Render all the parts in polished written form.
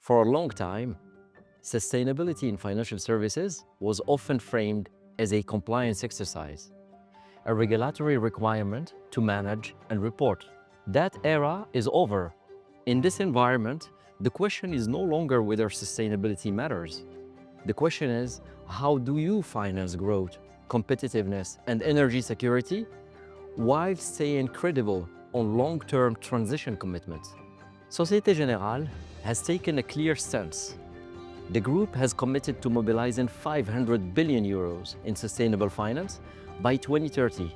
For a long time, sustainability in financial services was often framed as a compliance exercise, a regulatory requirement to manage and report. That era is over. In this environment, the question is no longer whether sustainability matters. The question is, how do you finance growth, competitiveness, and energy security while staying credible on long-term transition commitments? Societe Generale has taken a clear stance. The group has committed to mobilizing 500 billion euros in sustainable finance by 2030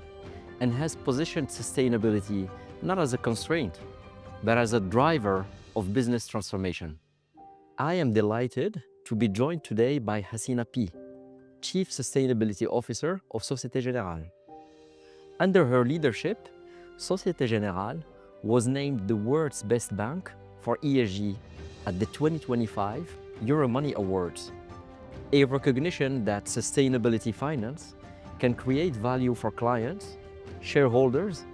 and has positioned sustainability not as a constraint, but as a driver of business transformation. I am delighted to be joined today by Hasina P., Chief Sustainability Officer of Societe Generale. Under her leadership, Societe Generale was named the world's best bank for ESG at the 2025 Euromoney Awards, a recognition that sustainability finance can create value for clients, shareholders,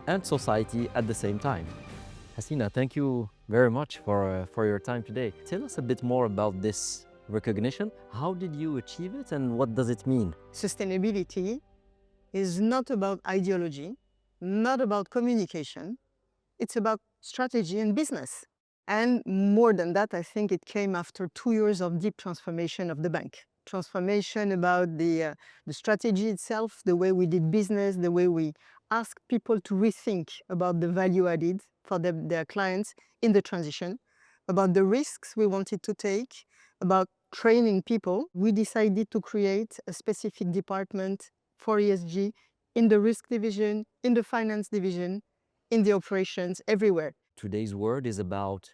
and society at the same time. Hasina, thank you very much for your time today. Tell us a bit more about this recognition. How did you achieve it and what does it mean? Sustainability is not about ideology, not about communication. It's about strategy and business. And more than that, I think it came after 2 years of deep transformation of the bank. Transformation about the strategy itself, the way we did business, the way we asked people to rethink about the value added for their clients in the transition, about the risks we wanted to take, about training people. We decided to create a specific department for ESG in the risk division, in the finance division, in the operations, everywhere. Today's word is about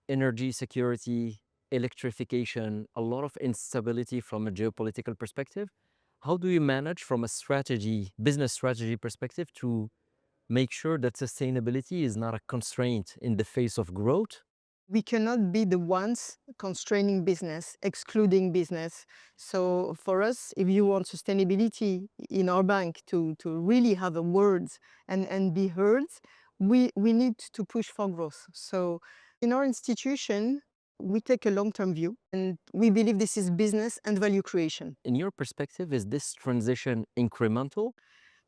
energy security, electrification, a lot of instability from a geopolitical perspective. How do you manage from a strategy, business strategy perspective to make sure that sustainability is not a constraint in the face of growth? We cannot be the ones constraining business, excluding business. So for us, if you want sustainability in our bank to really have a word and be heard, we need to push for growth. So in our institution, we take a long-term view and we believe this is business and value creation. In your perspective, is this transition incremental?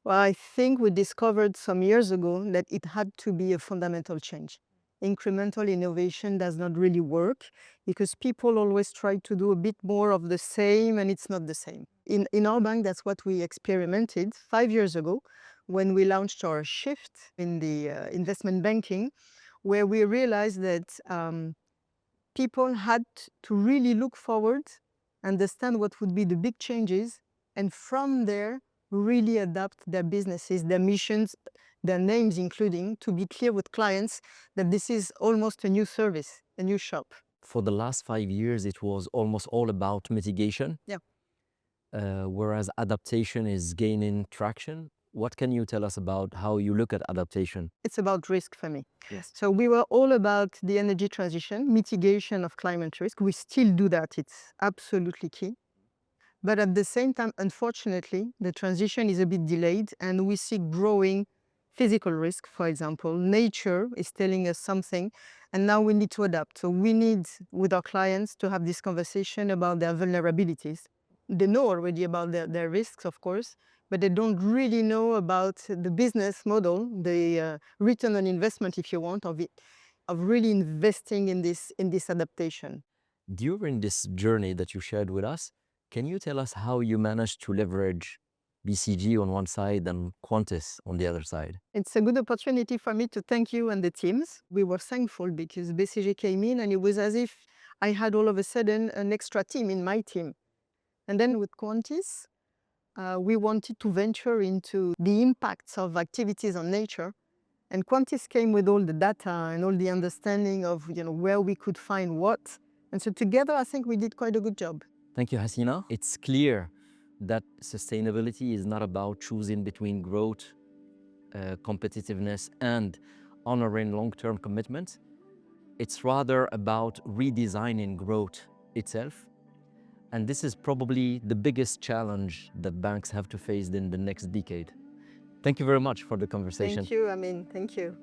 Well, I think we discovered some years ago that it had to be a fundamental change. Incremental innovation does not really work because people always try to do a bit more of the same and it's not the same. In our bank, that's what we experimented 5 years ago when we launched our shift in the investment banking, where we realized that people had to really look forward, understand what would be the big changes, and from there, really adapt their businesses, their missions, their names including, to be clear with clients that this is almost a new service, a new shop. For the last 5 years, it was almost all about mitigation. Yeah. Whereas adaptation is gaining traction. What can you tell us about how you look at adaptation? It's about risk for me. Yes. So we were all about the energy transition, mitigation of climate risk. We still do that. It's absolutely key. But at the same time, unfortunately, the transition is a bit delayed and we see growing physical risk, for example. Nature is telling us something and now we need to adapt. So we need, with our clients, to have this conversation about their vulnerabilities. They know already about their risks, of course, but they don't really know about the business model, the return on investment, if you want, of really investing in this adaptation. During this journey that you shared with us, can you tell us how you managed to leverage BCG on one side and Qantas on the other side? It's a good opportunity for me to thank you and the teams. We were thankful because BCG came in and it was as if I had all of a sudden an extra team in my team. And then with Qantas, we wanted to venture into the impacts of activities on nature. And Qantas came with all the data and all the understanding of where we could find what. And so together, I think we did quite a good job. Thank you, Hasina. It's clear that sustainability is not about choosing between growth, competitiveness, and honoring long-term commitments. It's rather about redesigning growth itself. And this is probably the biggest challenge that banks have to face in the next decade. Thank you very much for the conversation. Thank you, Amin. Thank you.